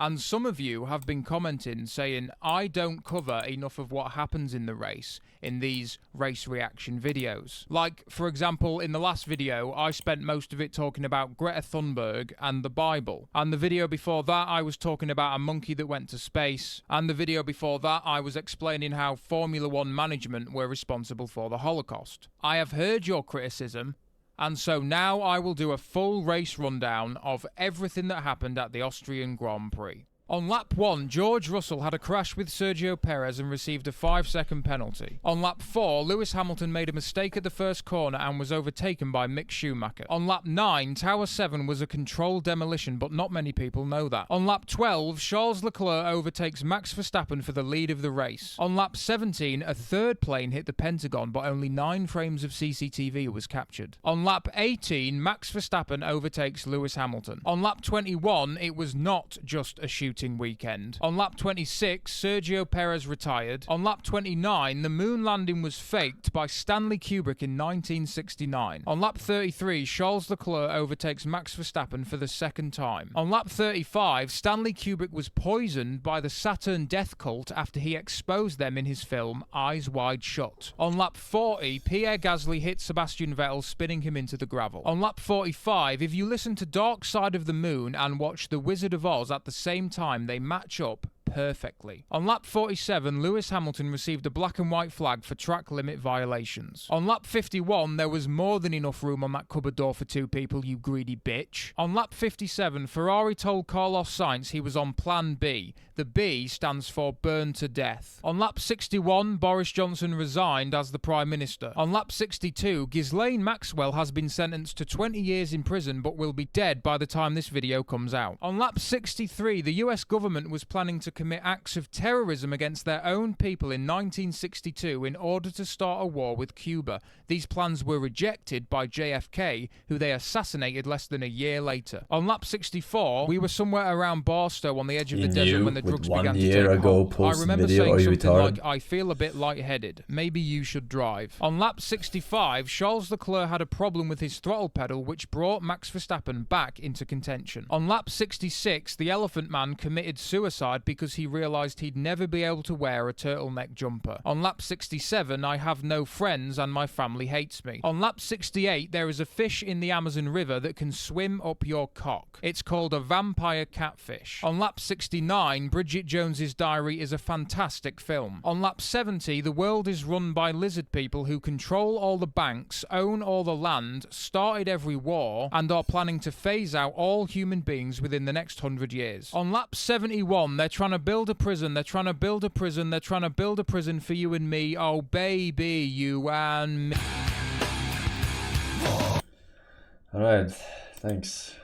And some of you have been commenting saying, I don't cover enough of what happens in the race in these race reaction videos. Like, for example, in the last video, I spent most of it talking about Greta Thunberg and the Bible. And the video before that, I was talking about a monkey that went to space. And the video before that, I was explaining how Formula One management were responsible for the Holocaust. I have heard your criticism, and so now I will do a full race rundown of everything that happened at the Austrian Grand Prix. On lap 1, George Russell had a crash with Sergio Perez and received a 5-second penalty. On lap 4, Lewis Hamilton made a mistake at the first corner and was overtaken by Mick Schumacher. On lap 9, Tower 7 was a controlled demolition, but not many people know that. On lap 12, Charles Leclerc overtakes Max Verstappen for the lead of the race. On lap 17, a third plane hit the Pentagon, but only 9 frames of CCTV was captured. On lap 18, Max Verstappen overtakes Lewis Hamilton. On lap 21, it was not just a shooting weekend. On lap 26, Sergio Perez retired. On lap 29, the moon landing was faked by Stanley Kubrick in 1969. On lap 33, Charles Leclerc overtakes Max Verstappen for the second time. On lap 35, Stanley Kubrick was poisoned by the Saturn death cult after he exposed them in his film Eyes Wide Shut. On lap 40, Pierre Gasly hit Sebastian Vettel, spinning him into the gravel. On lap 45, if you listen to Dark Side of the Moon and watch The Wizard of Oz at the same time, they match up perfectly. On lap 47, Lewis Hamilton received a black and white flag for track limit violations. On lap 51, there was more than enough room on that cupboard door for 2 people, you greedy bitch. On lap 57, Ferrari told Carlos Sainz he was on plan B. The B stands for burn to death. On lap 61, Boris Johnson resigned as the Prime Minister. On lap 62, Ghislaine Maxwell has been sentenced to 20 years in prison but will be dead by the time this video comes out. On lap 63, the US government was planning to commit acts of terrorism against their own people in 1962 in order to start a war with Cuba. These plans were rejected by JFK, who they assassinated less than a year later. On lap 64, we were somewhere around Barstow on the edge of the desert when the drugs began to take hold. I remember saying something like, I feel a bit lightheaded. Maybe you should drive. On lap 65, Charles Leclerc had a problem with his throttle pedal, which brought Max Verstappen back into contention. On lap 66, the Elephant Man committed suicide because he realised he'd never be able to wear a turtleneck jumper. On lap 67, I have no friends and my family hates me. On lap 68, there is a fish in the Amazon River that can swim up your cock. It's called a vampire catfish. On lap 69, Bridget Jones's Diary is a fantastic film. On lap 70, the world is run by lizard people who control all the banks, own all the land, started every war, and are planning to phase out all human beings within the next 100 years. On lap 71, they're trying to build a prison, they're trying to build a prison, they're trying to build a prison for you and me. Oh baby, you and me. Alright, thanks.